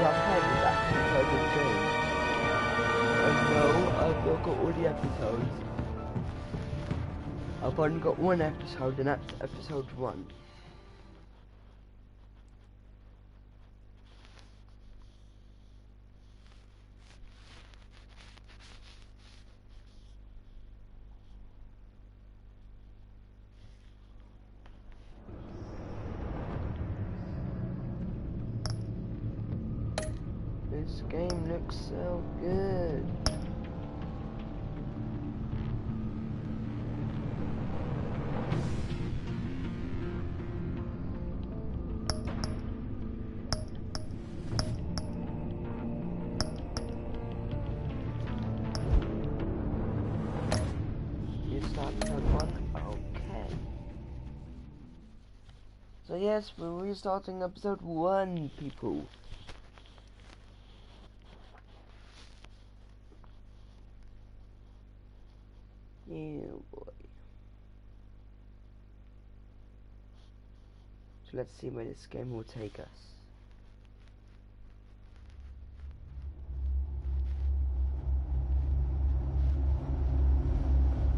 Cuphead is actually quite a good game. I know I've not got all the episodes. I've only got one episode, and that's episode 1. This game looks so good. You start episode 1? Okay. So yes, we're restarting episode 1, people. Yeah, boy. So let's see where this game will take us.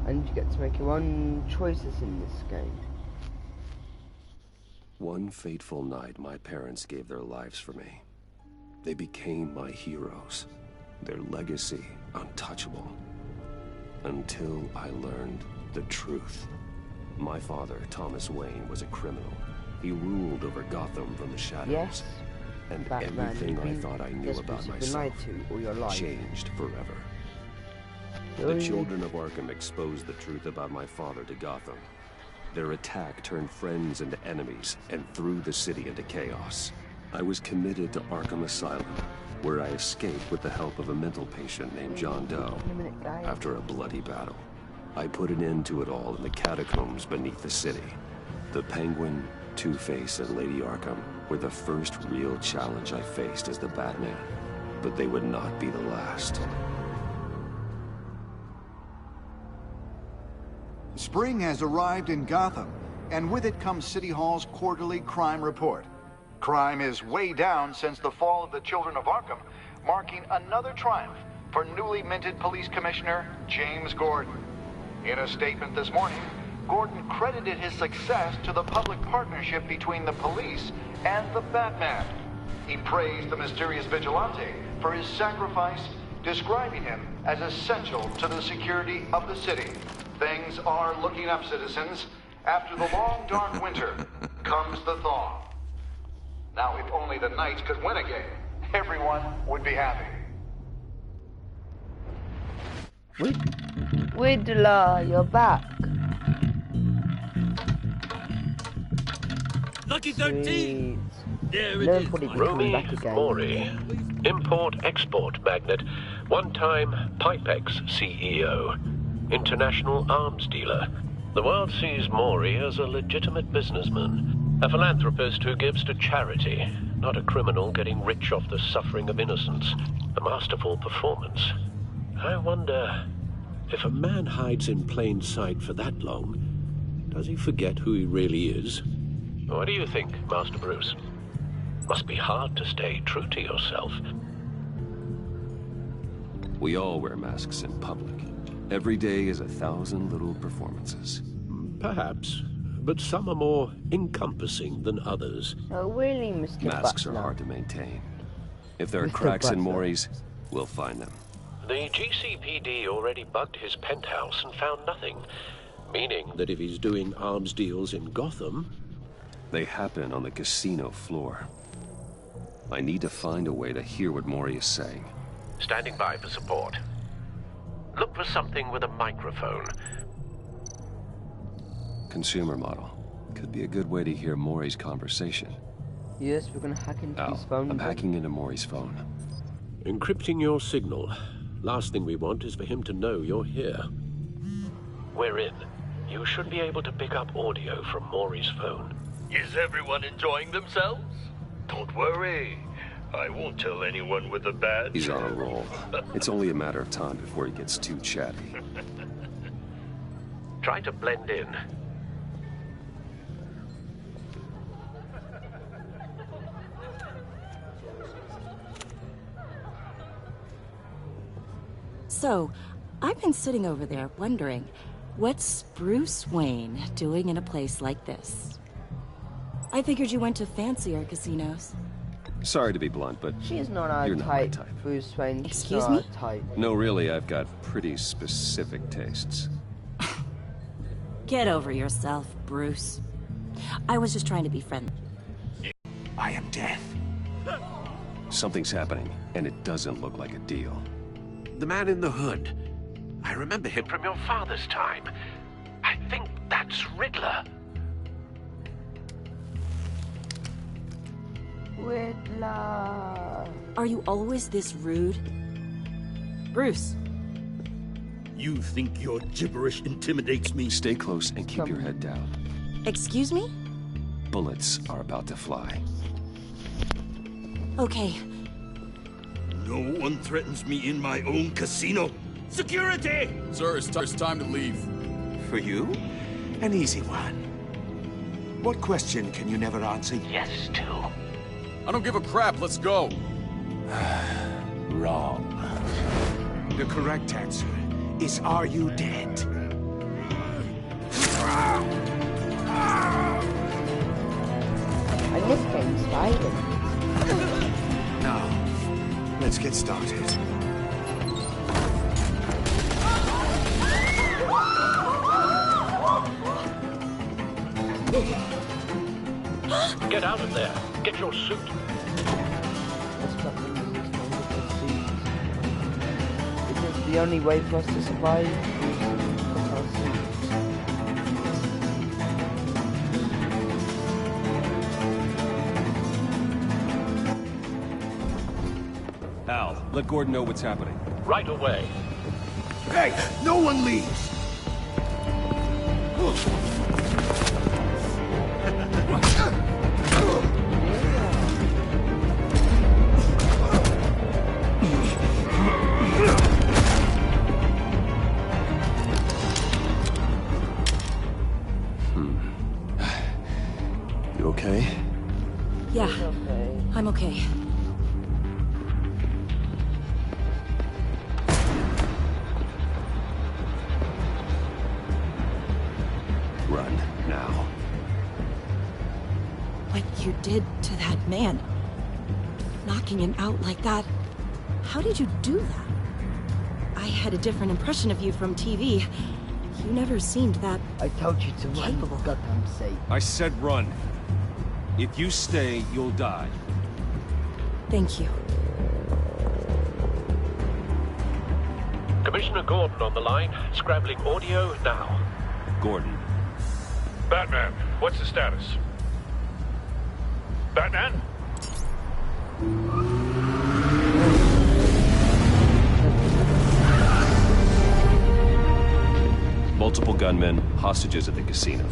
And you get to make your own choices in this game. One fateful night, my parents gave their lives for me. They became my heroes. Their legacy untouchable. Until I learned the truth. My father, Thomas Wayne, was a criminal. He ruled over Gotham from the shadows. Yes, and Batman, everything I thought I knew about myself all your life. changed forever. The children of Arkham exposed the truth about my father to Gotham. Their attack turned friends into enemies and threw the city into chaos. I was committed to Arkham Asylum, where I escaped with the help of a mental patient named John Doe. After a bloody battle, I put an end to it all in the catacombs beneath the city. The Penguin, Two-Face, and Lady Arkham were the first real challenge I faced as the Batman, but they would not be the last. Spring has arrived in Gotham, and with it comes City Hall's quarterly crime report. Crime is way down since the fall of the Children of Arkham, marking another triumph for newly minted Police Commissioner James Gordon. In a statement this morning, Gordon credited his success to the public partnership between the police and the Batman. He praised the mysterious vigilante for his sacrifice, describing him as essential to the security of the city. Things are looking up, citizens. After the long, dark winter comes the thaw. Now, if only the Knights could win again, everyone would be happy. Riddler, you're back. Lucky 13! There it is. Romy Mori, import-export magnate, one-time Pipex CEO, international arms dealer. The world sees Mori as a legitimate businessman. A philanthropist who gives to charity, not a criminal getting rich off the suffering of innocence. A masterful performance. I wonder, if a man hides in plain sight for that long, does he forget who he really is? What do you think, Master Bruce? Must be hard to stay true to yourself. We all wear masks in public. Every day is 1,000 little performances. Perhaps. But some are more encompassing than others. Oh, really, Mr. Masks Butler? are hard to maintain. If there are Mr. cracks in Butler. Mori's, we'll find them. The GCPD already bugged his penthouse and found nothing. Meaning that if he's doing arms deals in Gotham... They happen on the casino floor. I need to find a way to hear what Mori is saying. Standing by for support. Look for something with a microphone. Consumer model. Could be a good way to hear Mori's conversation. Yes, we're gonna hack into his Oh, phone. I'm then. hacking into Mori's phone. Encrypting your signal. Last thing we want is for him to know you're here. We're in. You should be able to pick up audio from Mori's phone. Is everyone enjoying themselves? Don't worry. I won't tell anyone with a badge. He's on a roll. It's only a matter of time before he gets too chatty. Try to blend in. So, I've been sitting over there wondering, what's Bruce Wayne doing in a place like this? I figured you went to fancier casinos. Sorry to be blunt, but She is not our you're not my type, type. Bruce Wayne. She's Excuse not me? our type. No, really, I've got pretty specific tastes. Get over yourself, Bruce. I was just trying to be friendly. I am death. Something's happening, and it doesn't look like a deal. The man in the hood. I remember him from your father's time. I think that's Riddler. Riddler. Are you always this rude? Bruce. You think your gibberish intimidates me? Stay close and keep your head down. Excuse me? Bullets are about to fly. Okay. No one threatens me in my own casino. Security! Sir, it's time to leave. For you? An easy one. What question can you never answer yes to? I don't give a crap, let's go. Wrong. The correct answer is, are you dead? And this game's violent. Now, let's get started. Get out of there. Get your suit. Let's stop them in these wonderful suits. Because the only way for us to survive is with our suits. Al, let Gordon know what's happening. Right away. Hey, no one leaves! You okay? Yeah, Okay. I'm okay. Run, now. What you did to that man. Knocking him out like that. How did you do that? I had a different impression of you from TV. You never seemed that... I told you to run for Gotham's sake. I said run. If you stay, you'll die. Thank you. Commissioner Gordon on the line. Scrambling audio now. Gordon. Batman, what's the status? Batman? Multiple gunmen, hostages at the casino.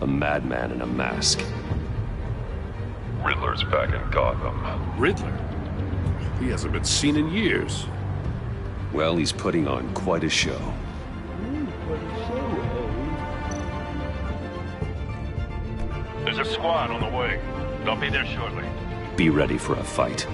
A madman in a mask. Riddler's back in Gotham. Riddler? He hasn't been seen in years. Well, he's putting on quite a show. What a show, eh? There's a squad on the way. They'll be there shortly. Be ready for a fight.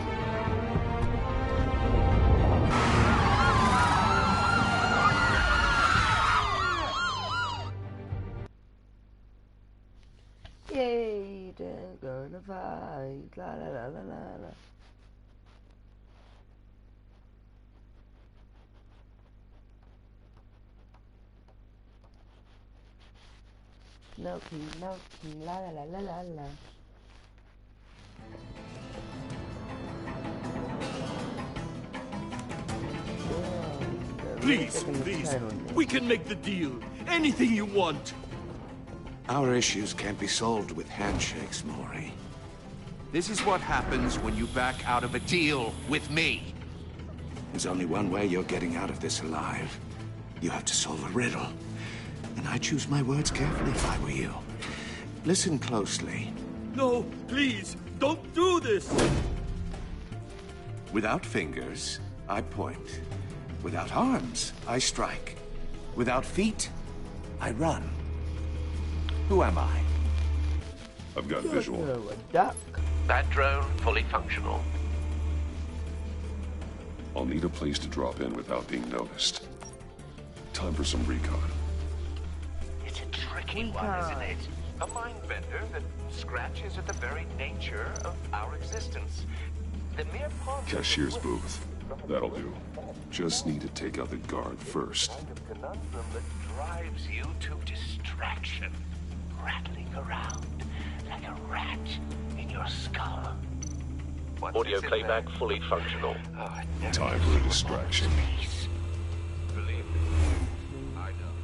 Yay, they're gonna fight. La la la la la la. Milky, milky, la la la la la la. Please, please, we can make the deal. Anything you want. Our issues can't be solved with handshakes, Maury. This is what happens when you back out of a deal with me. There's only one way you're getting out of this alive. You have to solve a riddle. And I choose my words carefully if I were you. Listen closely. No, please, don't do this! Without fingers, I point. Without arms, I strike. Without feet, I run. Who am I? I've got visual. You're a duck. Bat drone fully functional. I'll need a place to drop in without being noticed. Time for some recon. It's a tricky one, isn't it? A mind bender that scratches at the very nature of our existence. The mere Cashier's booth. That'll do. Just need to take out the guard first. kind of conundrum that drives you to distraction, rattling around like a rat in your skull. Audio playback fully functional. Time for a distraction. Believe me, I know.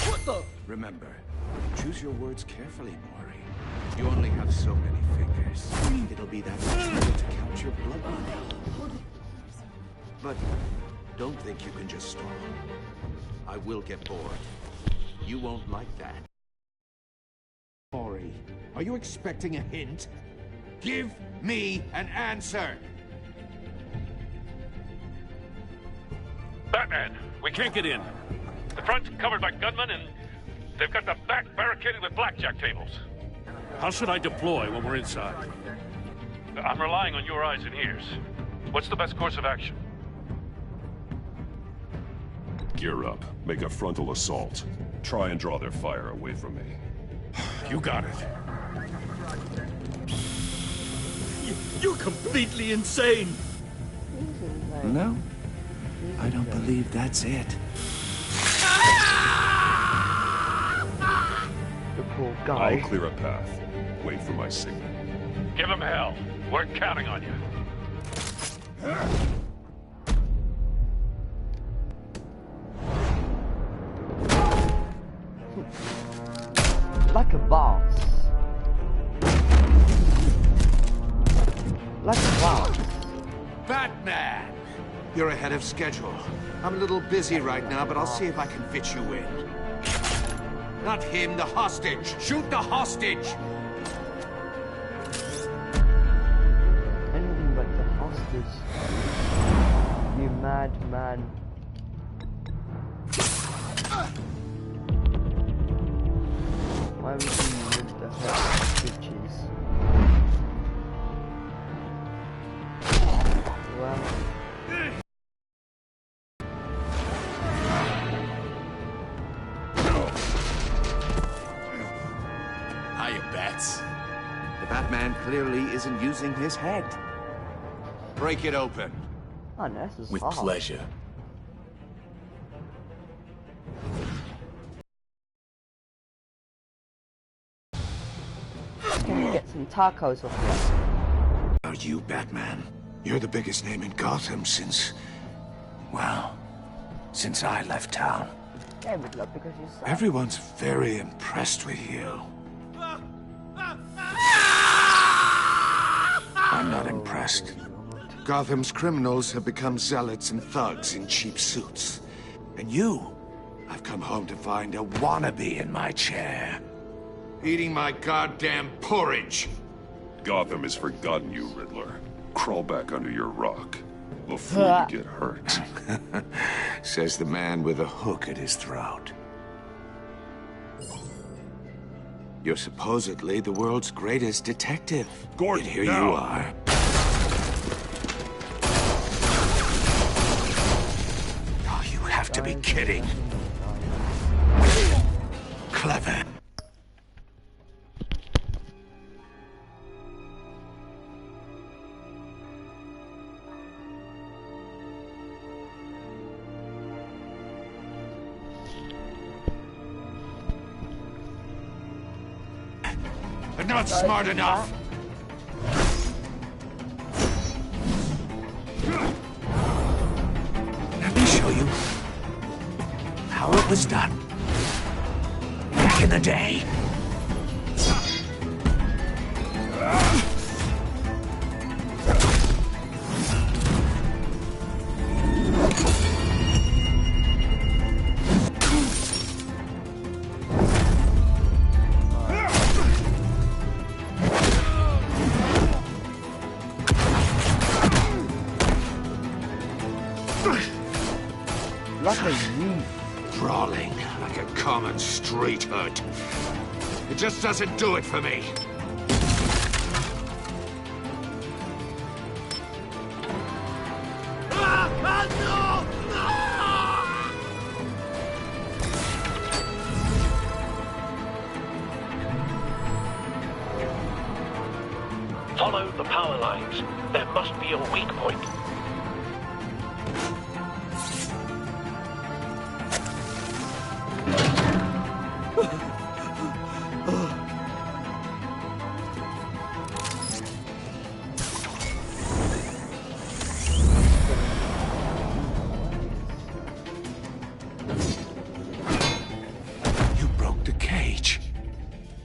What the? Remember, choose your words carefully, Mori. You only have so many fingers. It'll be that much harder to count your blood money. But don't think you can just stall. I will get bored. You won't like that. Mori, are you expecting a hint? Give me an answer! Batman, we can't get in. The front's covered by gunmen, and they've got the back barricaded with blackjack tables. How should I deploy when we're inside? I'm relying on your eyes and ears. What's the best course of action? Gear up. Make a frontal assault. Try and draw their fire away from me. You got it. You're completely insane! No, I don't believe that's it. The poor guy. I'll clear a path. Wait for my signal. Give him hell. We're counting on you. Like a boss. Like a boss. Batman! You're ahead of schedule. I'm a little busy right now, but I'll see if I can fit you in. Not him, the hostage! Shoot the hostage! Anything but the hostage. You madman. Why would you live the hostages? Well. Hiya, Bats. The Batman clearly isn't using his head. Break it open. Oh no, this is With hard. pleasure. Can we get some tacos off here? Are you, Batman? You're the biggest name in Gotham since... well, since I left town. Yeah, we'd love because you suck. Everyone's very impressed with you. I'm not impressed. Gotham's criminals have become zealots and thugs in cheap suits. And you, I've come home to find a wannabe in my chair. Eating my goddamn porridge. Gotham has forgotten you, Riddler. Crawl back under your rock before you get hurt. Says the man with a hook at his throat. You're supposedly the world's greatest detective. Gordon, and here now. you are. Oh, you have to be kidding. Clever. But not smart enough. Let me show you how it was done back in the day. Like a youth. Brawling like a common street hood. It just doesn't do it for me. the power lines. There must be a weak point.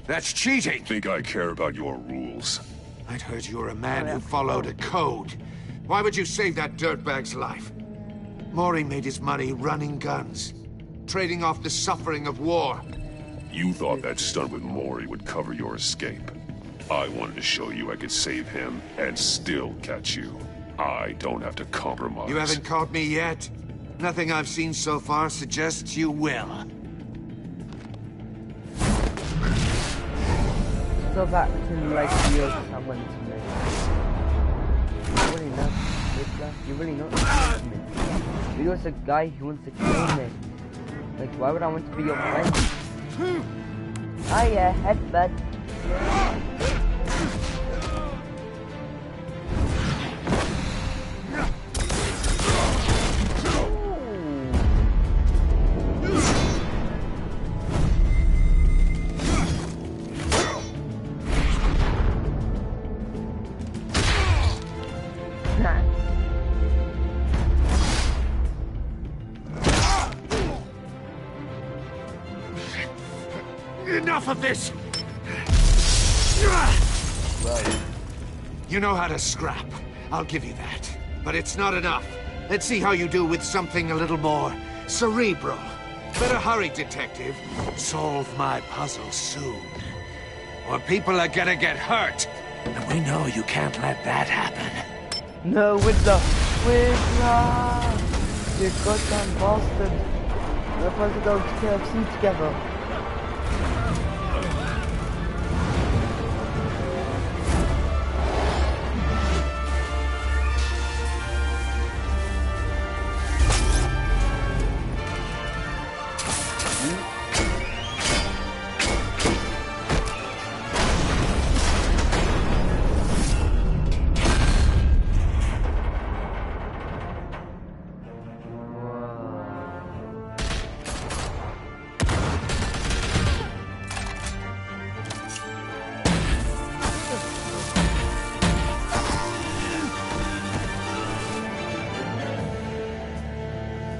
That's cheating! Think I care about your rules? I'd heard you were a man who followed a code. Why would you save that dirtbag's life? Maury made his money running guns, trading off the suffering of war. You thought that stunt with Maury would cover your escape. I wanted to show you I could save him and still catch you. I don't have to compromise. You haven't caught me yet. Nothing I've seen so far suggests you will. Stop acting like you're someone to me. You really not, Riddler. You really not to me. You're just a guy who wants to kill me. Like, why would I want to be your friend? Oh yeah, headbutt. Enough of this! Well, you know how to scrap. I'll give you that. But it's not enough. Let's see how you do with something a little more cerebral. Better hurry, detective. Solve my puzzle soon. Or people are gonna get hurt. And we know you can't let that happen. no, Riddler! You goddamn bastard! We're supposed to go to KFC together.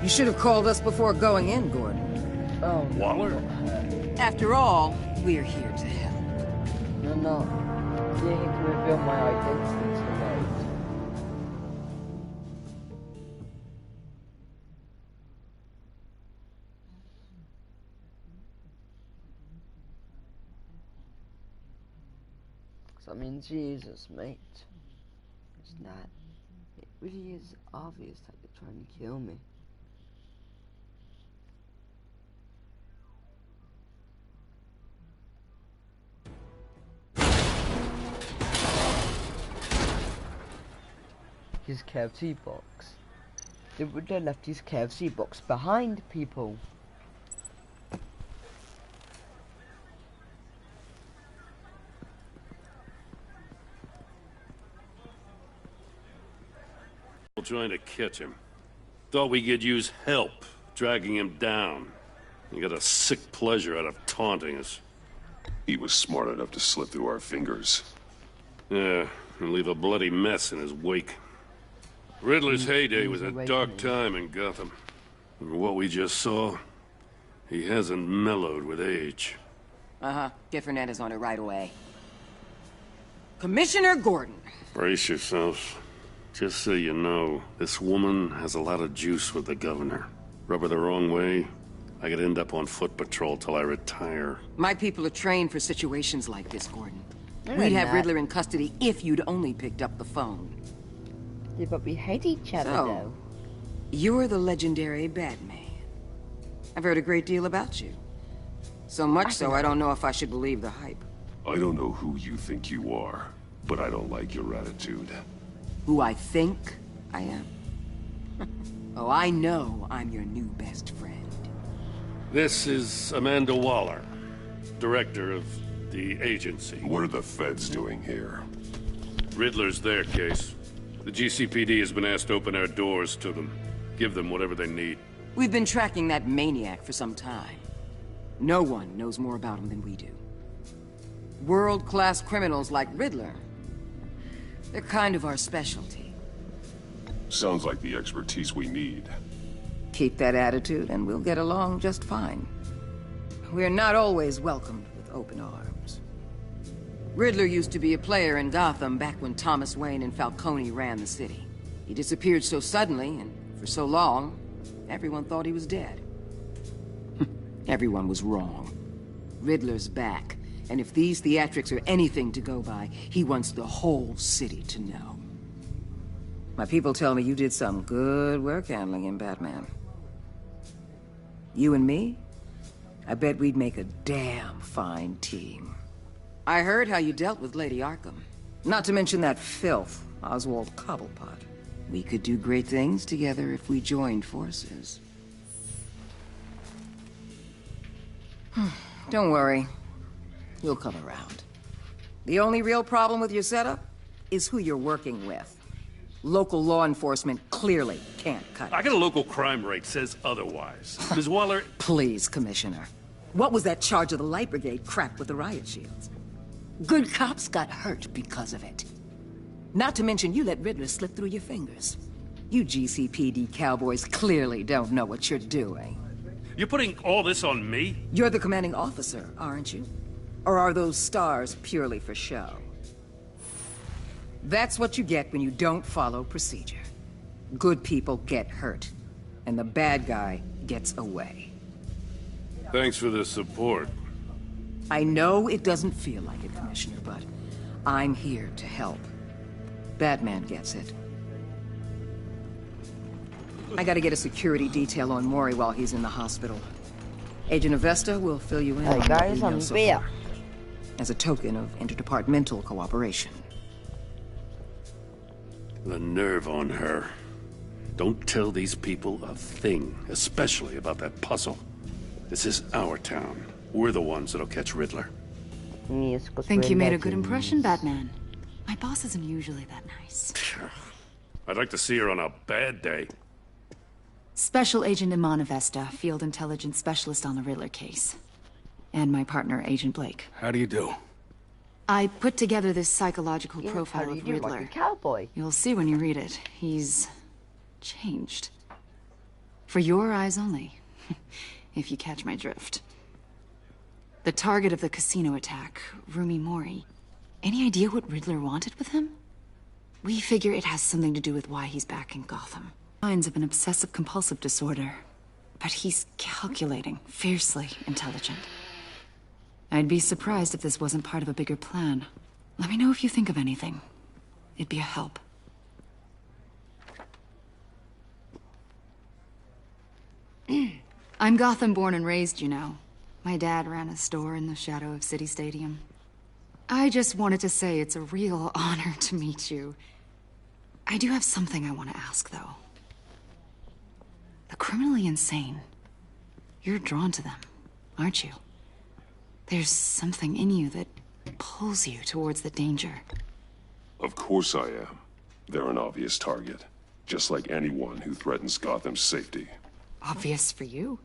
You should have called us before going in, Gordon. Oh, wow. After all, we're here to help. No, no. You're here to reveal my identity tonight. I mean, Jesus, mate. It's not. It really is obvious that you're trying to kill me. His KFC box. They would have left his KFC box behind, people. Trying to catch him. Thought we could use help dragging him down. He got a sick pleasure out of taunting us. He was smart enough to slip through our fingers. Yeah, and leave a bloody mess in his wake. Riddler's heyday was a dark time in Gotham. From what we just saw, he hasn't mellowed with age. Uh-huh. Get Fernandez on it right away. Commissioner Gordon. Brace yourselves. Just so you know, this woman has a lot of juice with the governor. Rub her the wrong way, I could end up on foot patrol till I retire. My people are trained for situations like this, Gordon. We'd have Riddler in custody if you'd only picked up the phone. Yeah, but we hate each other, though. You're the legendary Batman. I've heard a great deal about you. So much so, I don't know if I should believe the hype. I don't know who you think you are, but I don't like your attitude. Who I think I am? Oh, I know I'm your new best friend. This is Amanda Waller, director of the agency. What are the feds doing here? Riddler's their case. The GCPD has been asked to open our doors to them. Give them whatever they need. We've been tracking that maniac for some time. No one knows more about him than we do. World-class criminals like Riddler. They're kind of our specialty. Sounds like the expertise we need. Keep that attitude and we'll get along just fine. We're not always welcomed with open arms. Riddler used to be a player in Gotham back when Thomas Wayne and Falcone ran the city. He disappeared so suddenly and for so long, everyone thought he was dead. Everyone was wrong. Riddler's back, and if these theatrics are anything to go by, he wants the whole city to know. My people tell me you did some good work handling him, Batman. You and me? I bet we'd make a damn fine team. I heard how you dealt with Lady Arkham. Not to mention that filth, Oswald Cobblepot. We could do great things together if we joined forces. Don't worry. We'll come around. The only real problem with your setup is who you're working with. Local law enforcement clearly can't cut it. I got a local crime rate says otherwise. Ms. Waller... Please, Commissioner. What was that charge of the Light Brigade crap with the riot shields? Good cops got hurt because of it. Not to mention you let Riddler slip through your fingers. You GCPD cowboys clearly don't know what you're doing. You're putting all this on me? You're the commanding officer, aren't you? Or are those stars purely for show? That's what you get when you don't follow procedure. Good people get hurt, and the bad guy gets away. Thanks for the support. I know it doesn't feel like it, Commissioner, but I'm here to help. Batman gets it. I gotta get a security detail on Mori while he's in the hospital. Agent Avesta will fill you in on guys, what we know I'm so here. far, as a token of interdepartmental cooperation. The nerve on her. Don't tell these people a thing, especially about that puzzle. This is our town. We're the ones that'll catch Riddler. Think you made a good impression, Batman. My boss isn't usually that nice. I'd like to see her on a bad day. Special Agent Iman Avesta, Field Intelligence Specialist on the Riddler case. And my partner, Agent Blake. How do you do? I put together this psychological profile of Riddler. Like a cowboy. You'll see when you read it. He's changed. For your eyes only, if you catch my drift. The target of the casino attack, Rumi Mori. Any idea what Riddler wanted with him? We figure it has something to do with why he's back in Gotham. Signs of an obsessive-compulsive disorder. But he's calculating, fiercely intelligent. I'd be surprised if this wasn't part of a bigger plan. Let me know if you think of anything. It'd be a help. I'm Gotham born and raised, you know. My dad ran a store in the shadow of City Stadium. I just wanted to say it's a real honor to meet you. I do have something I want to ask, though. The criminally insane. You're drawn to them, aren't you? There's something in you that pulls you towards the danger. Of course I am. They're an obvious target, just like anyone who threatens Gotham's safety. Obvious for you.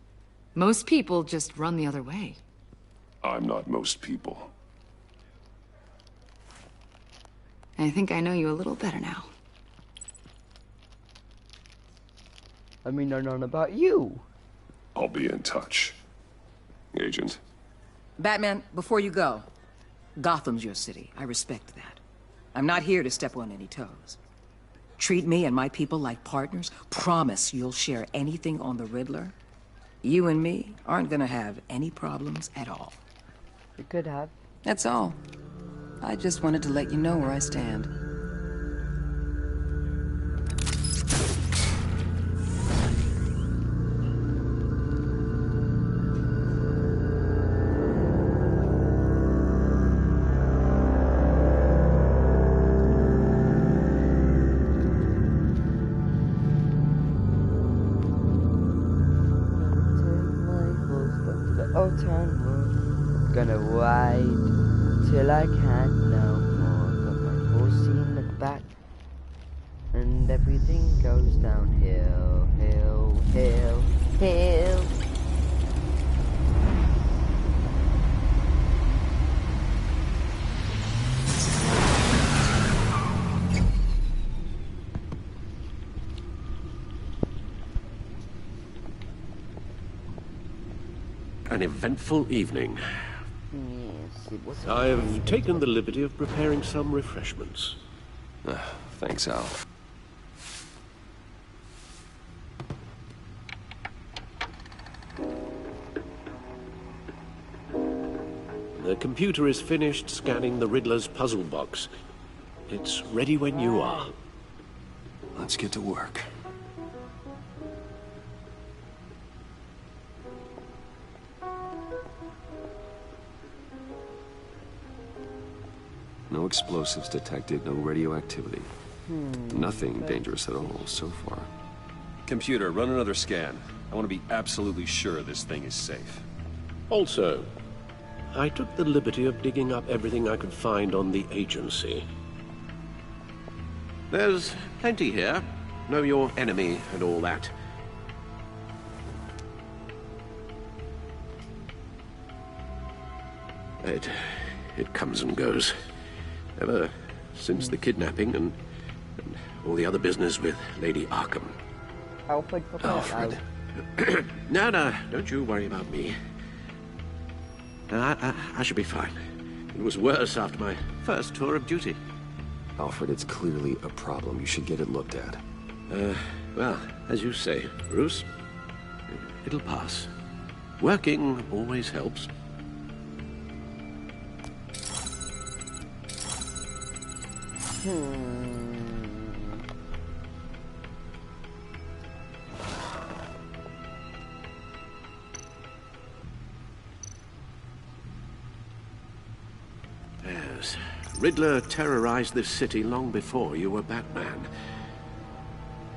Most people just run the other way. I'm not most people. I think I know you a little better now. I mean, I know about you. I'll be in touch. Agent. Batman, before you go, Gotham's your city. I respect that. I'm not here to step on any toes. Treat me and my people like partners. Promise you'll share anything on the Riddler. You and me aren't gonna have any problems at all. You could have. That's all. I just wanted to let you know where I stand. Gonna ride till I can't no more. Got my horse in the And everything goes downhill, hill, hill, hill. An eventful evening. Yes, it was. I've taken the liberty of preparing some refreshments. Thanks, Al. The computer is finished scanning the Riddler's puzzle box. It's ready when you are. Let's get to work. No explosives detected, no radioactivity. Nothing dangerous at all so far. Computer, run another scan. I want to be absolutely sure this thing is safe. Also, I took the liberty of digging up everything I could find on the agency. There's plenty here. Know your enemy and all that. It comes and goes. Ever since the kidnapping and all the other business with Lady Arkham. Alfred. No, don't you worry about me. I should be fine. It was worse after my first tour of duty. Alfred, it's clearly a problem. You should get it looked at. Well, as you say, Bruce, it'll pass. Working always helps. Yes. Riddler terrorized this city long before you were Batman.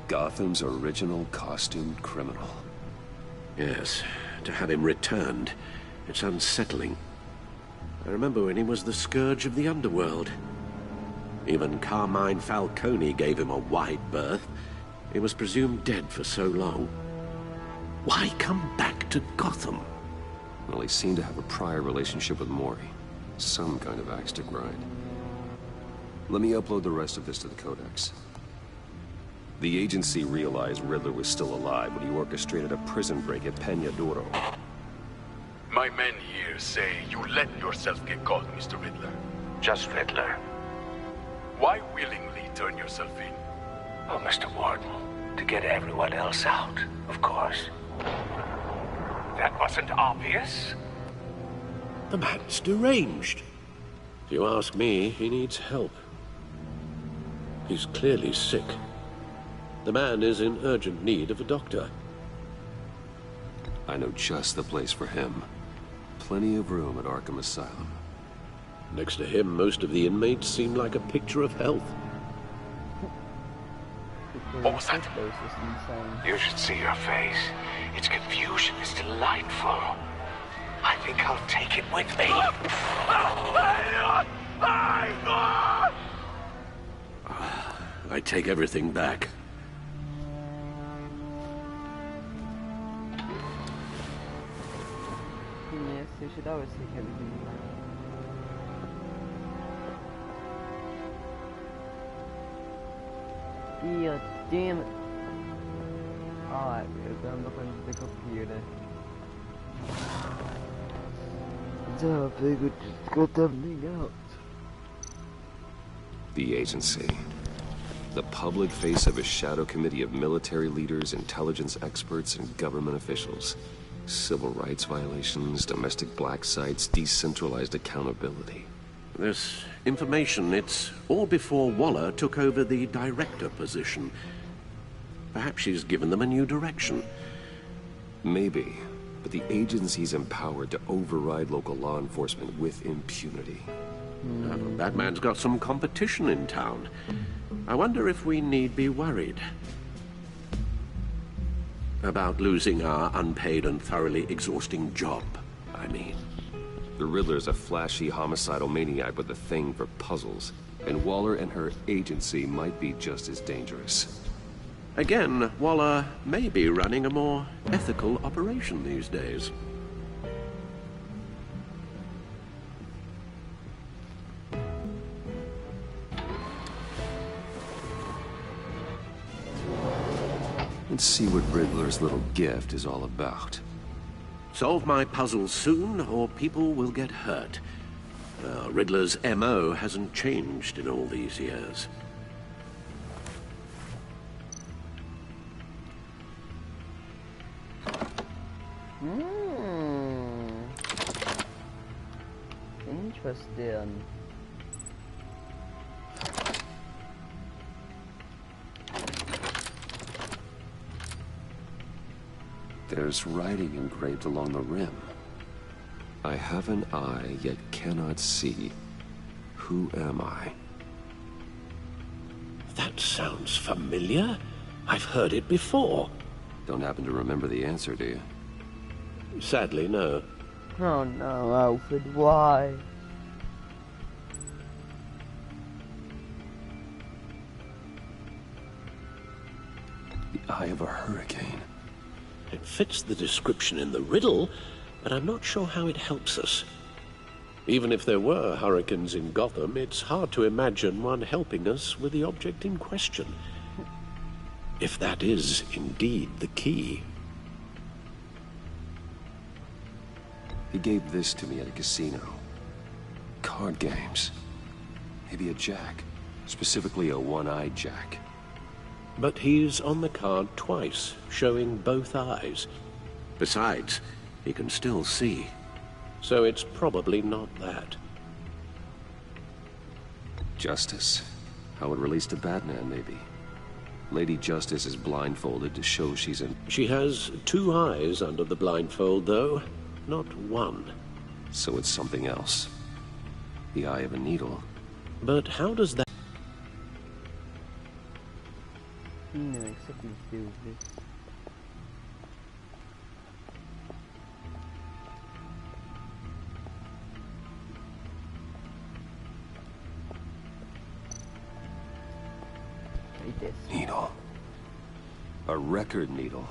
Gotham's original costumed criminal. Yes. To have him returned, it's unsettling. I remember when he was the scourge of the underworld. Even Carmine Falcone gave him a wide berth. He was presumed dead for so long. Why come back to Gotham? Well, he seemed to have a prior relationship with Mori. Some kind of axe to grind. Let me upload the rest of this to the Codex. The agency realized Riddler was still alive when he orchestrated a prison break at Peña Duro. My men here say you let yourself get caught, Mr. Riddler. Just Riddler. Why willingly turn yourself in? Oh, Mr. Warden, to get everyone else out, of course. That wasn't obvious? The man's deranged. If you ask me, he needs help. He's clearly sick. The man is in urgent need of a doctor. I know just the place for him. Plenty of room at Arkham Asylum. Next to him, most of the inmates seem like a picture of health. What was that? You should see your face. Its confusion is delightful. I think I'll take it with me. I take everything back. Yes, you should always take everything back. Yeah, damn it. Alright, I'm looking at the computer. So I figured just got something out. The agency. The public face of a shadow committee of military leaders, intelligence experts, and government officials. Civil rights violations, domestic black sites, decentralized accountability. This information, it's all before Waller took over the director position. Perhaps she's given them a new direction. Maybe, but the agency's empowered to override local law enforcement with impunity. Batman's got some competition in town. I wonder if we need be worried about losing our unpaid and thoroughly exhausting job, I mean. The Riddler's a flashy homicidal maniac with a thing for puzzles. And Waller and her agency might be just as dangerous. Again, Waller may be running a more ethical operation these days. Let's see what Riddler's little gift is all about. Solve my puzzles soon, or people will get hurt. Riddler's MO hasn't changed in all these years. Interesting. There's writing engraved along the rim. I have an eye, yet cannot see. Who am I? That sounds familiar. I've heard it before. Don't happen to remember the answer, do you? Sadly, no. Oh no, Alfred, why? The eye of a hurricane. It fits the description in the riddle, but I'm not sure how it helps us. Even if there were hurricanes in Gotham, it's hard to imagine one helping us with the object in question. If that is indeed the key. He gave this to me at a casino. Card games. Maybe a jack. Specifically a one-eyed jack. But he's on the card twice, showing both eyes. Besides, he can still see. So it's probably not that. Justice? How it relates to Batman, maybe. Lady Justice is blindfolded to show she's in... She has two eyes under the blindfold, though. Not one. So it's something else. The eye of a needle. But how does that... No, except in this. Needle. A record needle.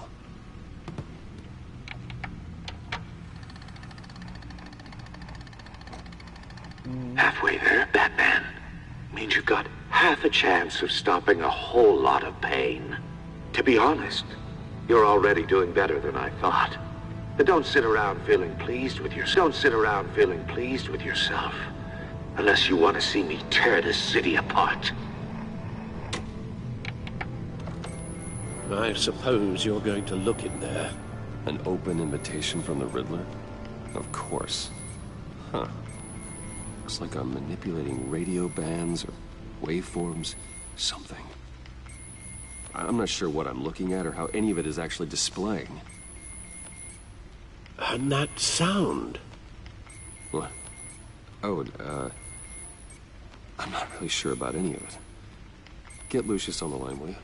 Halfway there, Batman. Means you've got half a chance of stopping a whole lot of pain. To be honest, you're already doing better than I thought. But don't sit around feeling pleased with yourself. Don't sit around feeling pleased with yourself. Unless you want to see me tear this city apart. I suppose you're going to look in there. An open invitation from the Riddler? Of course. Huh. Looks like I'm manipulating radio bands or waveforms. Something. I'm not sure what I'm looking at or how any of it is actually displaying. And that sound. What? Oh, I'm not really sure about any of it. Get Lucius on the line, will you?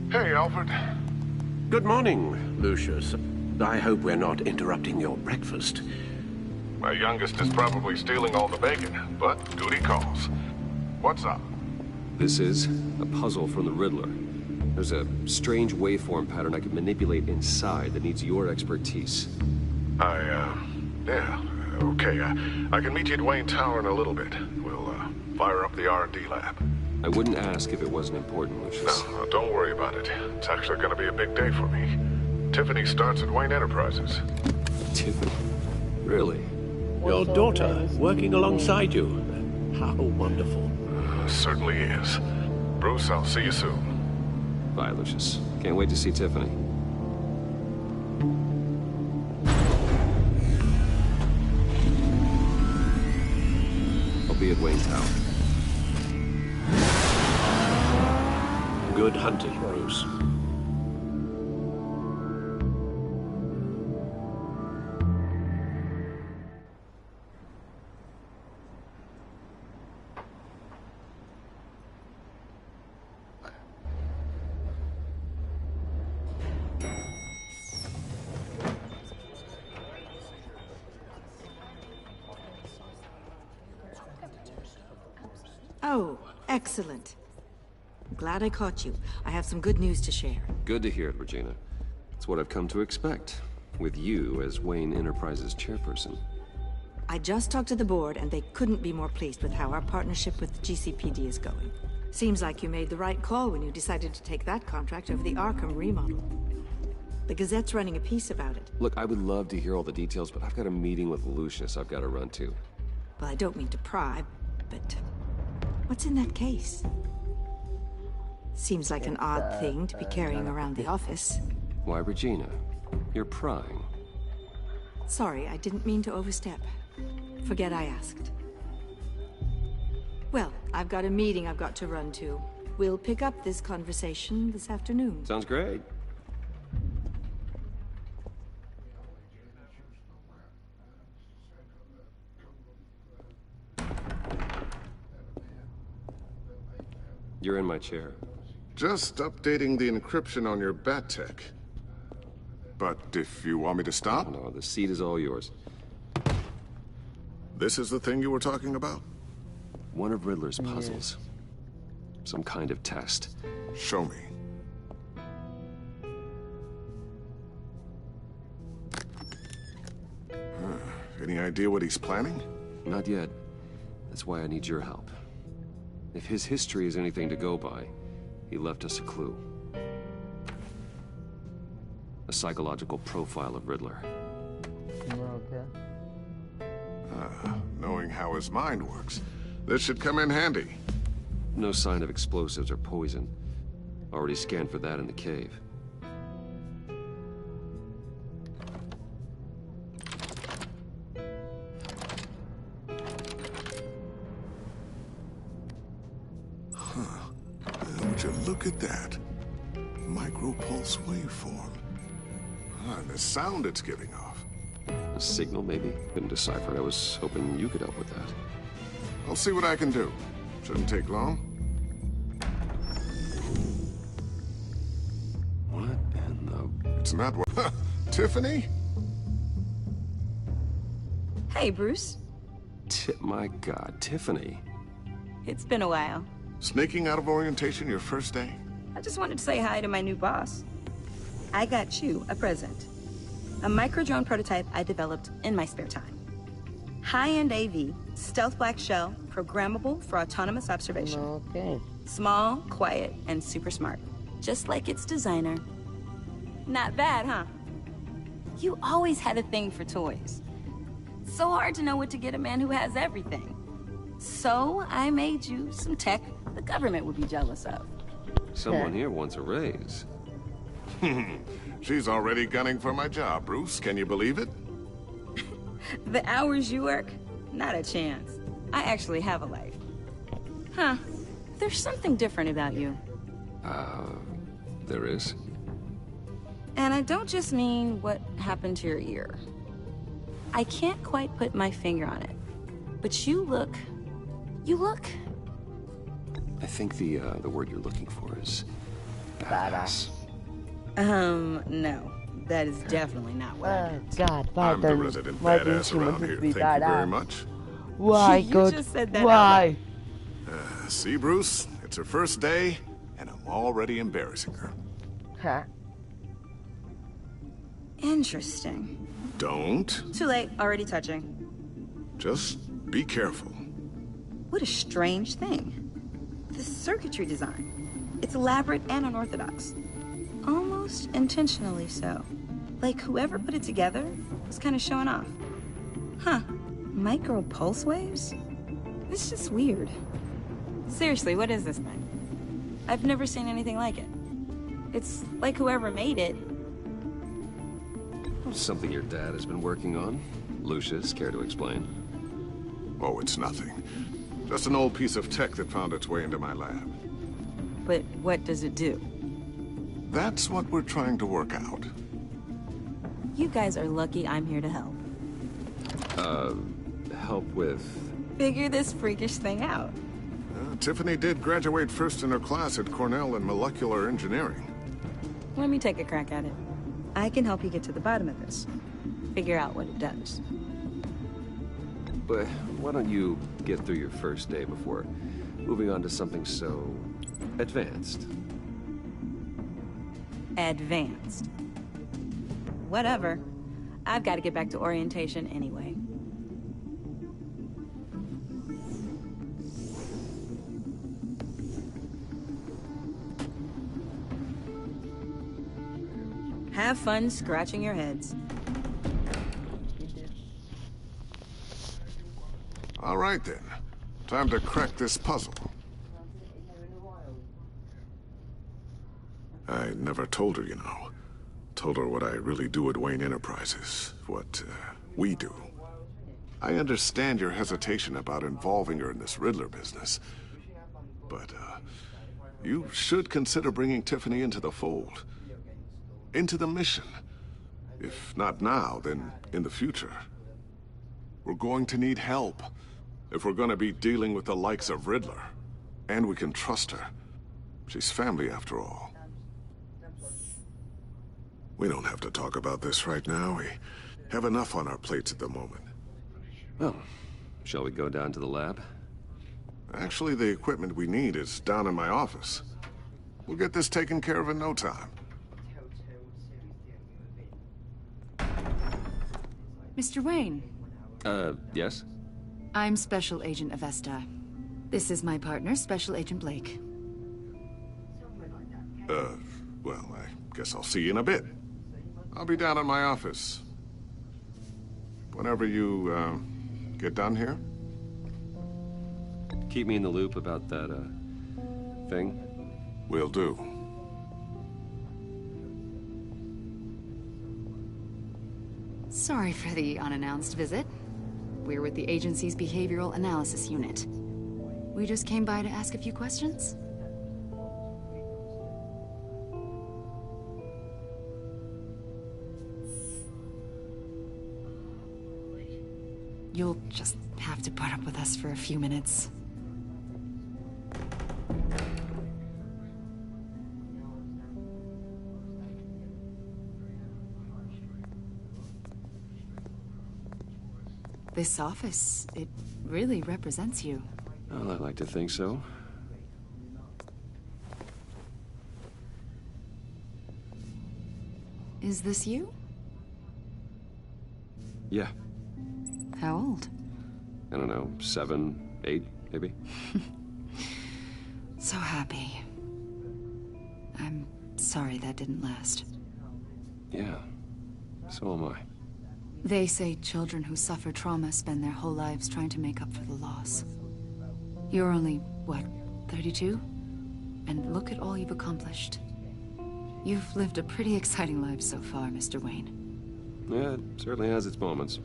Hey, Alfred. Good morning, Lucius. I hope we're not interrupting your breakfast. My youngest is probably stealing all the bacon, but duty calls. What's up? This is a puzzle from the Riddler. There's a strange waveform pattern I can manipulate inside that needs your expertise. Yeah, okay. I can meet you at Wayne Tower in a little bit. We'll, fire up the R&D lab. I wouldn't ask if it wasn't important, Lucius. No, don't worry about it. It's actually gonna be a big day for me. Tiffany starts at Wayne Enterprises. Tiffany? Really? Your daughter working alongside you. How wonderful. Certainly is. Bruce, I'll see you soon. Bye, Lucius. Can't wait to see Tiffany. I'll be at Wayne Tower. Good hunting, Bruce. Oh, excellent. I'm glad I caught you. I have some good news to share. Good to hear it, Regina. It's what I've come to expect, with you as Wayne Enterprises chairperson. I just talked to the board, and they couldn't be more pleased with how our partnership with GCPD is going. Seems like you made the right call when you decided to take that contract over the Arkham remodel. The Gazette's running a piece about it. Look, I would love to hear all the details, but I've got a meeting with Lucius I've got to run to. Well, I don't mean to pry, but what's in that case? Seems like an odd thing to be carrying around the office. Why, Regina? You're prying. Sorry, I didn't mean to overstep. Forget I asked. Well, I've got a meeting I've got to run to. We'll pick up this conversation this afternoon. Sounds great. You're in my chair. Just updating the encryption on your bat tech. But if you want me to stop? No, the seat is all yours. This is the thing you were talking about? One of Riddler's puzzles. Some kind of test. Show me. Any idea what he's planning? Not yet. That's why I need your help. If his history is anything to go by, he left us a clue. A psychological profile of Riddler. Okay. Knowing how his mind works, this should come in handy. No sign of explosives or poison. Already scanned for that in the cave. Would you look at that? Micropulse waveform. And the sound it's giving off. A signal, maybe? Couldn't decipher it. I was hoping you could help with that. I'll see what I can do. Shouldn't take long. What in the... It's not what... Tiffany? Hey, Bruce. My God, Tiffany. It's been a while. Sneaking out of orientation your first day? I just wanted to say hi to my new boss. I got you a present. A micro-drone prototype I developed in my spare time. High-end AV, stealth black shell, programmable for autonomous observation. Okay. Small, quiet, and super smart. Just like its designer. Not bad, huh? You always had a thing for toys. So hard to know what to get a man who has everything. So I made you some tech the government would be jealous of. Someone here wants a raise. She's already gunning for my job, Bruce. Can you believe it? The hours you work? Not a chance. I actually have a life. Huh. There's something different about you. There is? And I don't just mean what happened to your ear. I can't quite put my finger on it. But you look... I think the word you're looking for is... badass. No. That is definitely not what I meant. God, why I'm the resident badass around here. Thank you very much. Why, you just said that why? See, Bruce? It's her first day, and I'm already embarrassing her. Huh? Interesting. Don't. Too late. Already touching. Just be careful. What a strange thing. The circuitry design. It's elaborate and unorthodox. Almost intentionally so. Like whoever put it together was kind of showing off. Huh. Micro pulse waves? It's just weird. Seriously, what is this thing? I've never seen anything like it. It's like whoever made it. Something your dad has been working on. Lucius, care to explain? Oh, it's nothing. Just an old piece of tech that found its way into my lab. But what does it do? That's what we're trying to work out. You guys are lucky I'm here to help. Help with... Figure this freakish thing out. Tiffany did graduate first in her class at Cornell in molecular engineering. Let me take a crack at it. I can help you get to the bottom of this. Figure out what it does. But why don't you get through your first day before moving on to something so advanced. Advanced. Whatever. I've got to get back to orientation anyway. Have fun scratching your heads. All right, then. Time to crack this puzzle. I never told her, you know. Told her what I really do at Wayne Enterprises. What, we do. I understand your hesitation about involving her in this Riddler business. But, you should consider bringing Tiffany into the fold. Into the mission. If not now, then in the future. We're going to need help if we're going to be dealing with the likes of Riddler. And we can trust her. She's family after all. We don't have to talk about this right now. We have enough on our plates at the moment. Well, shall we go down to the lab? Actually, the equipment we need is down in my office. We'll get this taken care of in no time. Mr. Wayne. Yes? I'm Special Agent Avesta. This is my partner, Special Agent Blake. Well, I guess I'll see you in a bit. I'll be down in my office. Whenever you, get done here. Keep me in the loop about that, thing. Will do. Sorry for the unannounced visit. We're with the agency's Behavioral Analysis Unit. We just came by to ask a few questions. You'll just have to put up with us for a few minutes. This office, it really represents you. Well, I'd like to think so. Is this you? Yeah. How old? I don't know, 7, 8, maybe? So happy. I'm sorry that didn't last. Yeah, so am I. They say children who suffer trauma spend their whole lives trying to make up for the loss. You're only, what, 32? And look at all you've accomplished. You've lived a pretty exciting life so far, Mr. Wayne. Yeah, it certainly has its moments.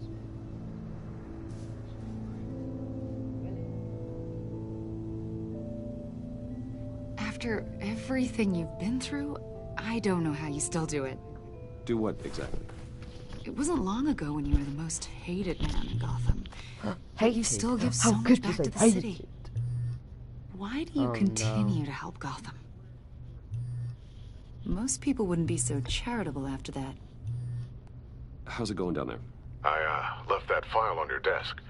After everything you've been through, I don't know how you still do it. Do what, exactly? It wasn't long ago when you were the most hated man in Gotham. But you still give so How much could back you to say the hated city. it? Why do you Oh, continue no. to help Gotham? Most people wouldn't be so charitable after that. How's it going down there? I, left that file on your desk.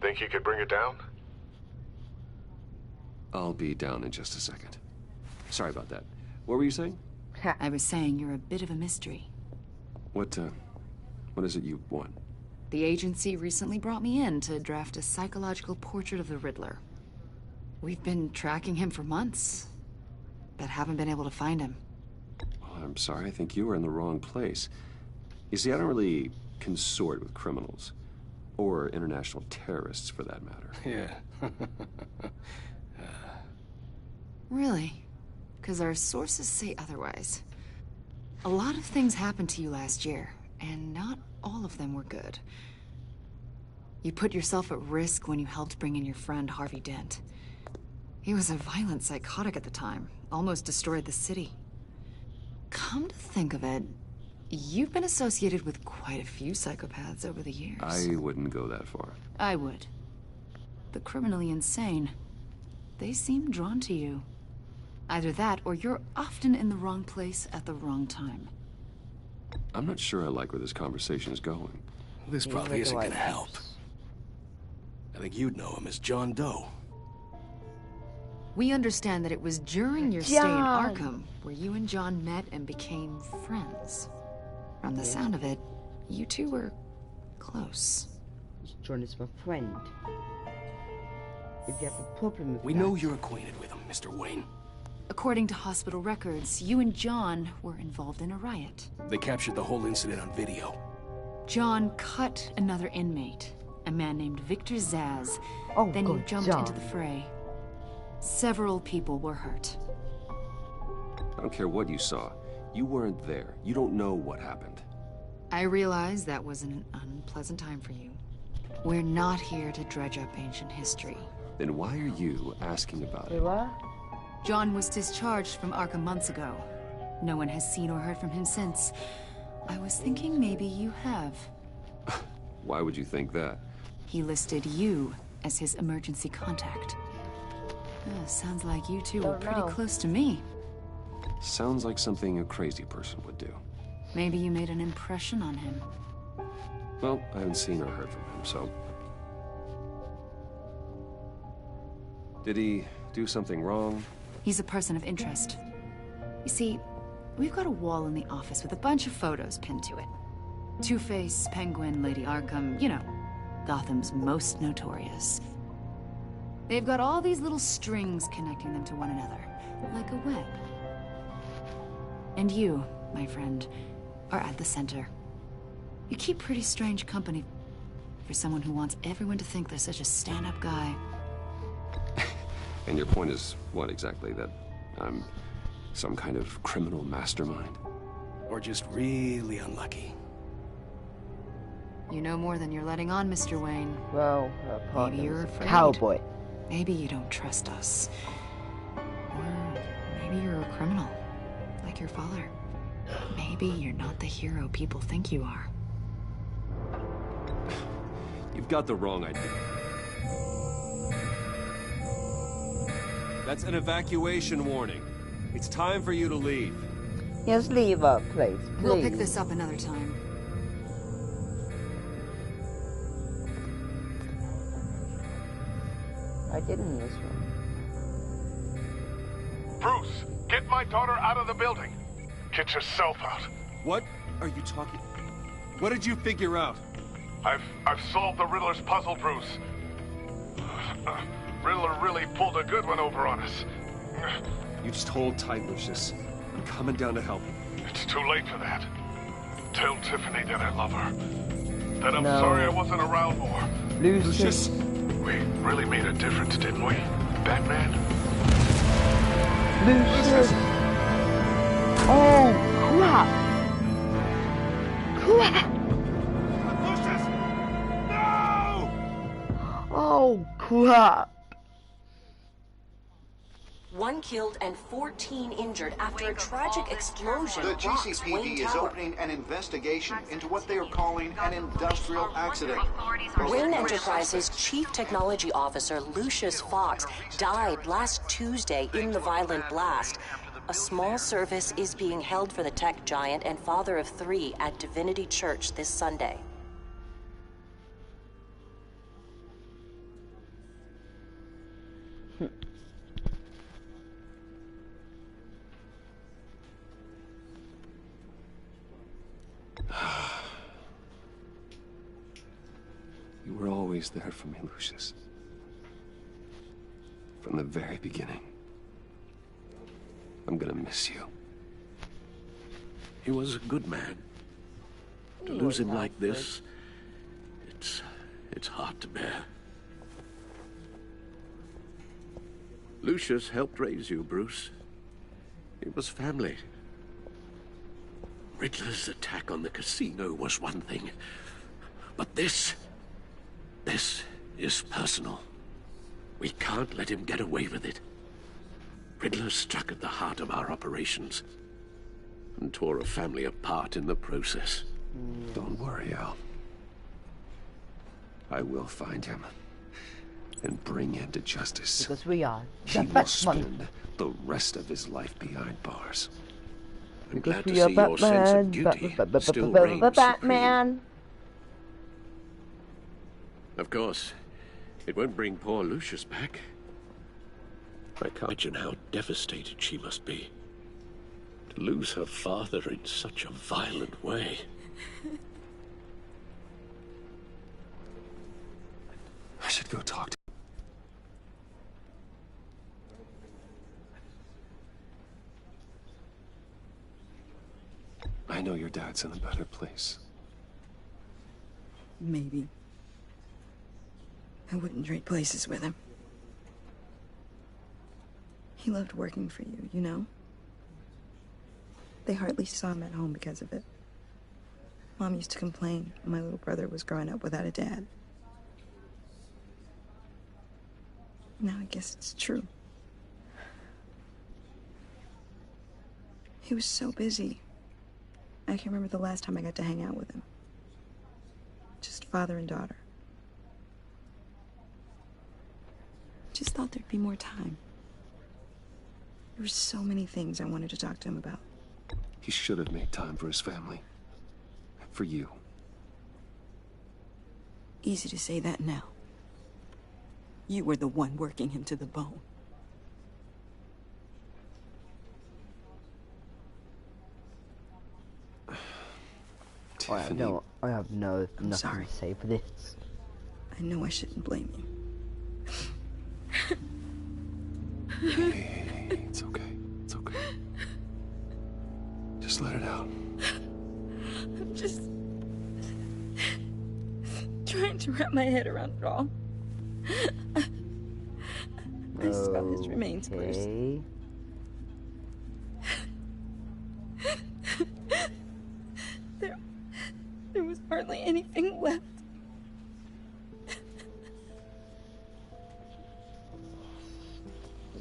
Think you could bring it down? I'll be down in just a second. Sorry about that. What were you saying? I was saying you're a bit of a mystery. What is it you want? The agency recently brought me in to draft a psychological portrait of the Riddler. We've been tracking him for months, but haven't been able to find him. Well, I'm sorry, I think you were in the wrong place. You see, I don't really consort with criminals. Or international terrorists, for that matter. Yeah. Really? Because our sources say otherwise. A lot of things happened to you last year, and not all of them were good. You put yourself at risk when you helped bring in your friend Harvey Dent. He was a violent psychotic at the time, almost destroyed the city. Come to think of it, you've been associated with quite a few psychopaths over the years. I wouldn't go that far. I would. The criminally insane. They seem drawn to you. Either that, or you're often in the wrong place at the wrong time. I'm not sure I like where this conversation is going. This probably isn't gonna help. I think you'd know him as John Doe. We understand that it was during your stay in John. Arkham where you and John met and became friends. From the sound of it, you two were close. John is my friend. If you have a problem with We that, know you're acquainted with him, Mr. Wayne. According to hospital records, you and John were involved in a riot. They captured the whole incident on video. John cut another inmate, a man named Victor Zsasz. Oh, then you God, jumped John. into the fray. Several people were hurt. I don't care what you saw. You weren't there. You don't know what happened. I realize that was an unpleasant time for you. We're not here to dredge up ancient history. Then why are you asking about it? what? John was discharged from Arkham months ago. No one has seen or heard from him since. I was thinking maybe you have. Why would you think that? He listed you as his emergency contact. Sounds like you two were pretty close to me. Sounds like something a crazy person would do. Maybe you made an impression on him. Well, I haven't seen or heard from him, so... Did he do something wrong? He's a person of interest. You see, we've got a wall in the office with a bunch of photos pinned to it. Two-Face, Penguin, Lady Arkham, you know, Gotham's most notorious. They've got all these little strings connecting them to one another, like a web. And you, my friend, are at the center. You keep pretty strange company for someone who wants everyone to think they're such a stand-up guy. And your point is what exactly? That I'm some kind of criminal mastermind? Or just really unlucky. You know more than you're letting on, Mr. Wayne. Well, maybe you're afraid. Cowboy. Maybe you don't trust us. Or maybe you're a criminal, like your father. Maybe you're not the hero people think you are. You've got the wrong idea. That's an evacuation warning. It's time for you to leave. Yes, leave our place, please. We'll pick this up another time. I didn't this one. Bruce, get my daughter out of the building. Get yourself out. What are you talking? What did you figure out? I've solved the Riddler's puzzle, Bruce. Riddler really pulled a good one over on us. You just hold tight, Lucius. I'm coming down to help. It's too late for that. Tell Tiffany that I love her. That I'm No. sorry I wasn't around more. Lucius. We really made a difference, didn't we, Batman? Lucius. Oh, crap. Crap. Lucius! No! Oh, crap. 1 killed and 14 injured after a tragic explosion The rocks GCPD Wayne is Tower. opening an investigation into what they are calling an industrial accident. Wayne Enterprises' Chief Technology Officer Lucius Fox died last Tuesday in the violent blast. A small service is being held for the tech giant and father of 3 at Divinity Church this Sunday. You were always there for me, Lucius. From the very beginning. I'm gonna miss you. He was a good man. To lose him like this, it's hard to bear. Lucius helped raise you, Bruce. It was family. Riddler's attack on the casino was one thing, but this is personal. We can't let him get away with it. Riddler struck at the heart of our operations and tore a family apart in the process. Don't worry, Al. I will find him and bring him to justice. Because we are He the will Batman. spend the rest of his life behind bars. I'm Because glad to we are see your sense of duty still reigns supreme. Batman. Of course, it won't bring poor Lucius back. I can't imagine how devastated she must be. To lose her father in such a violent way. I should go talk to him. I know your dad's in a better place. Maybe. I wouldn't trade places with him. He loved working for you, you know? They hardly saw him at home because of it. Mom used to complain my little brother was growing up without a dad. Now I guess it's true. He was so busy. I can't remember the last time I got to hang out with him. Just father and daughter. Just thought there'd be more time. There were so many things I wanted to talk to him about. He should have made time for his family. For you. Easy to say that now. You were the one working him to the bone. Tiffany. I have nothing sorry. to say for this. I know I shouldn't blame you. Hey, it's okay. It's okay. Just let it out. I'm just trying to wrap my head around it all. I saw his remains, Bruce. There was hardly anything left.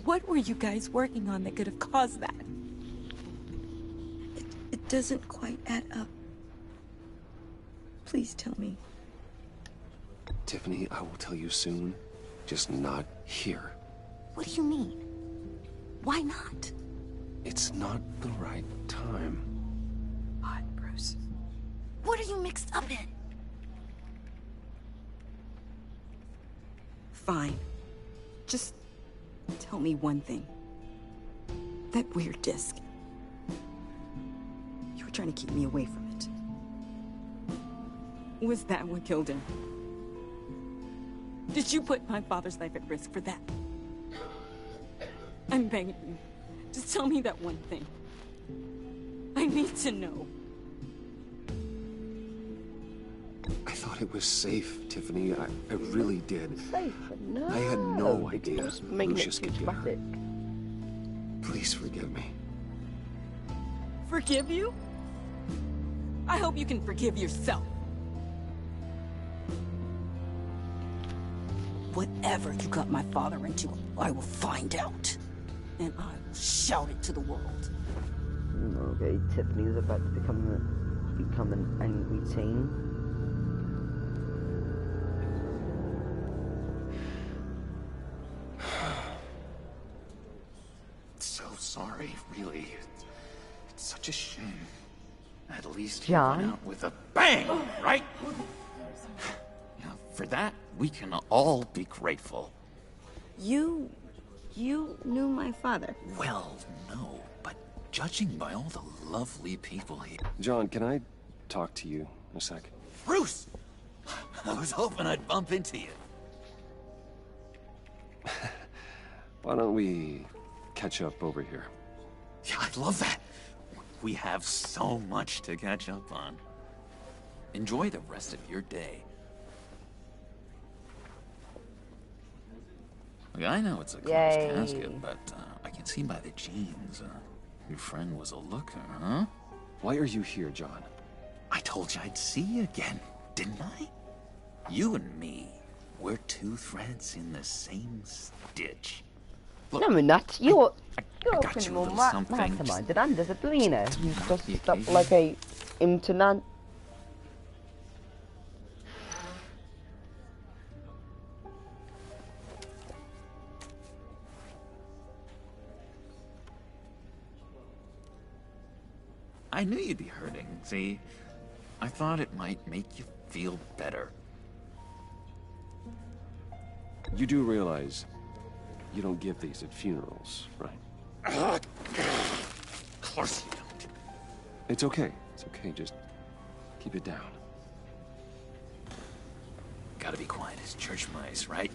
What were you guys working on that could have caused that? It doesn't quite add up. Please tell me. Tiffany, I will tell you soon. Just not here. What do you mean? Why not? It's not the right time. What, Bruce? What are you mixed up in? Fine. Just tell me one thing. That weird disc. You were trying to keep me away from it. Was that what killed him? Did you put my father's life at risk for that? I'm begging you. Just tell me that one thing. I need to know. I thought it was safe, Tiffany. I really did. Safe, but no. I had no idea Just making Lucius it too could get hurt. dramatic. Please forgive me. Forgive you? I hope you can forgive yourself. Whatever you got my father into, I will find out. And I will shout it to the world. Okay, Tiffany is about to become an angry teen. So sorry, really. It's such a shame. At least he John? went out with a bang, right? Now, for that, we can all be grateful. You knew my father. Well, no, but judging by all the lovely people here... John, can I talk to you a sec? Bruce! I was hoping I'd bump into you. Why don't we catch up over here? Yeah, I'd love that. We have so much to catch up on. Enjoy the rest of your day. Look, I know it's a closed casket, but I can see by the jeans. Your friend was a looker, huh? Why are you here, John? I told you I'd see you again, didn't I? You and me, we're two threads in the same stitch. Look, No, men Nat, you're got pretty you a more little something. mastermind than Anders at Lena. You just the stuff occasion. like a internet. I knew you'd be hurting, see? I thought it might make you feel better. You do realize You don't give these at funerals, right? Of course you don't. It's okay. It's okay. Just keep it down. Gotta be quiet as church mice, right?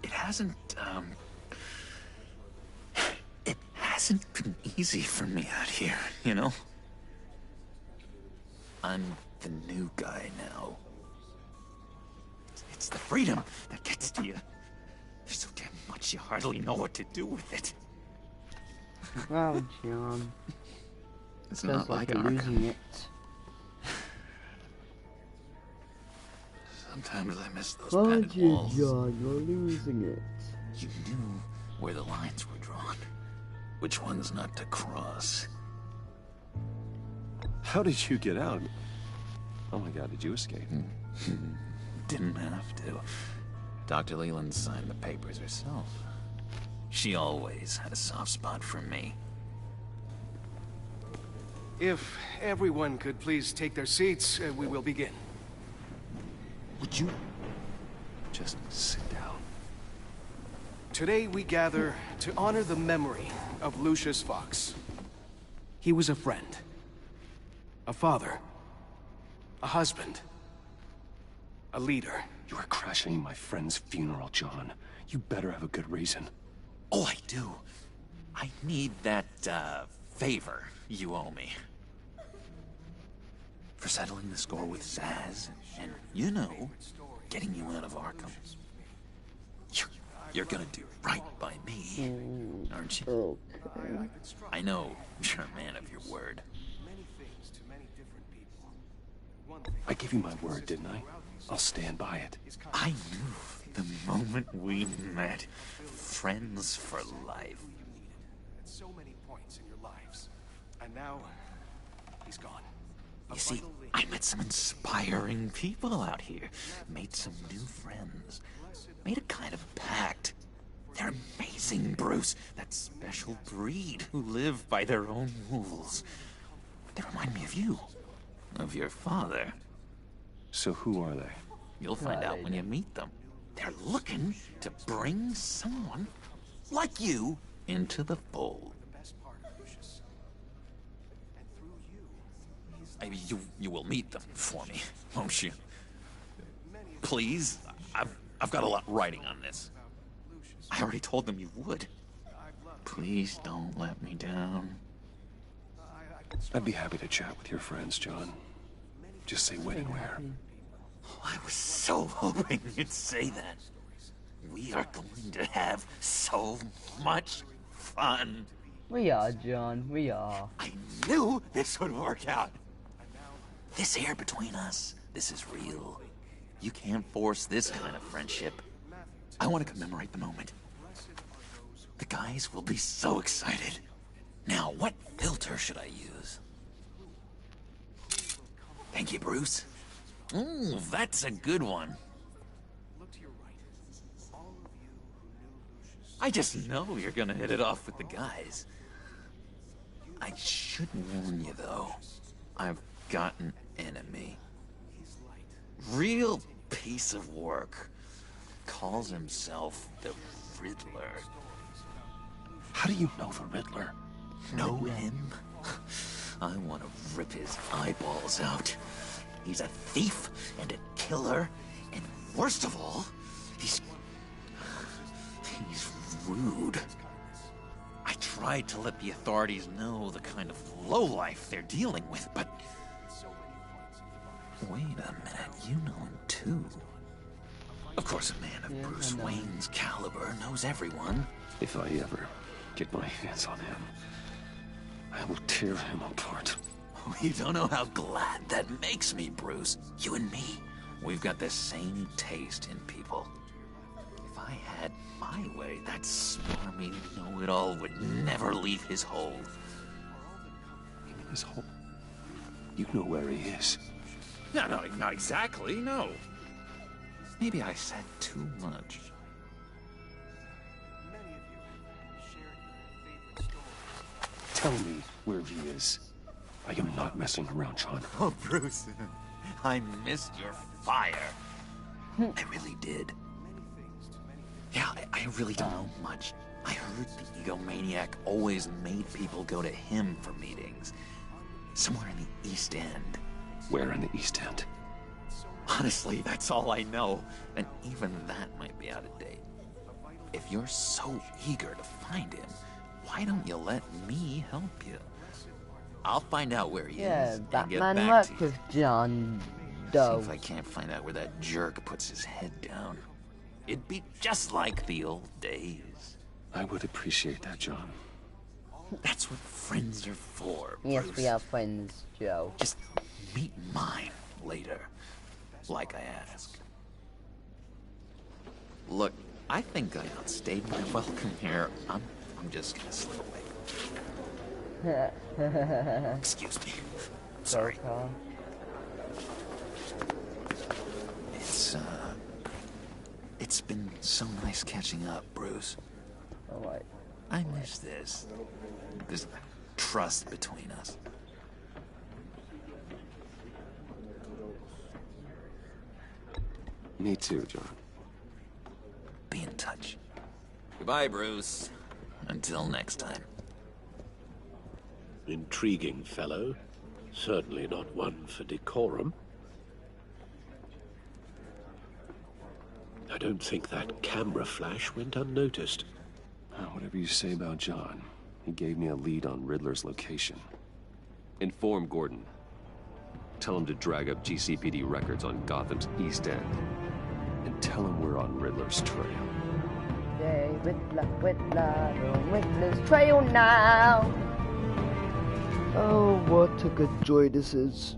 It hasn't been easy for me out here, you know? I'm the new guy now. It's the freedom that gets to you. There's so damn much you hardly know what to do with it. Wow, John. It's Feels not like you're Arkham. losing it. Sometimes I miss those Aren't padded you, walls. John? You're losing it. You knew where the lines were drawn. Which ones not to cross. How did you get out? Oh my god, did you escape? Didn't have to. Dr. Leland signed the papers herself. She always had a soft spot for me. If everyone could please take their seats, we will begin. Would you just sit down? Today we gather to honor the memory of Lucius Fox. He was a friend, a father, a husband, a leader. You are crashing my friend's funeral, John. You better have a good reason. Oh, I do. I need that, favor you owe me. For settling the score with Zsasz, and, you know, getting you out of Arkham. You're gonna do right by me, aren't you? Okay. I know you're a man of your word. I gave you my word, didn't I? I'll stand by it. I knew the moment we met. Friends for life. At so many points in your lives. And now, he's gone. You see, I met some inspiring people out here. Made some new friends. Made a kind of pact. They're amazing, Bruce. That special breed who live by their own rules. They remind me of you. Of your father. So who are they? You'll find out when you meet them. They're looking to bring someone like you into the fold. Maybe you will meet them for me, won't you? Please? I've got a lot writing on this. I already told them you would. Please don't let me down. I'd be happy to chat with your friends, John. Just say when and where. Oh, I was so hoping you'd say that. We are going to have so much fun. We are, John. We are. I knew this would work out. This air between us, this is real. You can't force this kind of friendship. I want to commemorate the moment. The guys will be so excited. Now, what filter should I use? Thank you, Bruce. Ooh, that's a good one. I just know you're gonna hit it off with the guys. I should warn you, though. I've got an enemy. Real piece of work. Calls himself the Riddler. How do you know the Riddler? Know him? I want to rip his eyeballs out. He's a thief and a killer, and worst of all, he's rude. I tried to let the authorities know the kind of lowlife they're dealing with, but... Wait a minute, you know him too. Of course, a man of Bruce Wayne's caliber knows everyone. If I ever get my hands on him, I will tear him apart. Oh, you don't know how glad that makes me, Bruce. You and me, we've got the same taste in people. If I had my way, that smarmy know-it-all would never leave his hole. His hole? You know where he is. No, not exactly, no. Maybe I said too much. Tell me where he is. I am not messing around, John. Oh, Bruce, I missed your fire. I really did. Yeah, I really don't know much. I heard the egomaniac always made people go to him for meetings. Somewhere in the East End. Where in the East End? Honestly, that's all I know. And even that might be out of date. If you're so eager to find him, why don't you let me help you? I'll find out where he is and get Batman back to worked you. with John See Doe. if I can't find out where that jerk puts his head down. It'd be just like the old days. I would appreciate that, John. That's what friends are for, Yes, Bruce. we are friends, Joe. Just meet mine later, like I asked. Look, I think I outstayed my welcome here. I'm just gonna slip away. Excuse me. Sorry. It's been so nice catching up, Bruce. Alright. I miss this trust between us. Me too, John. Be in touch. Goodbye, Bruce. Until next time. Intriguing fellow. Certainly not one for decorum. I don't think that camera flash went unnoticed. Whatever you say about John, he gave me a lead on Riddler's location. Inform Gordon. Tell him to drag up GCPD records on Gotham's East End. And tell him we're on Riddler's trail. Yay, Riddler, on Riddler's trail now. Oh, what a good joy this is.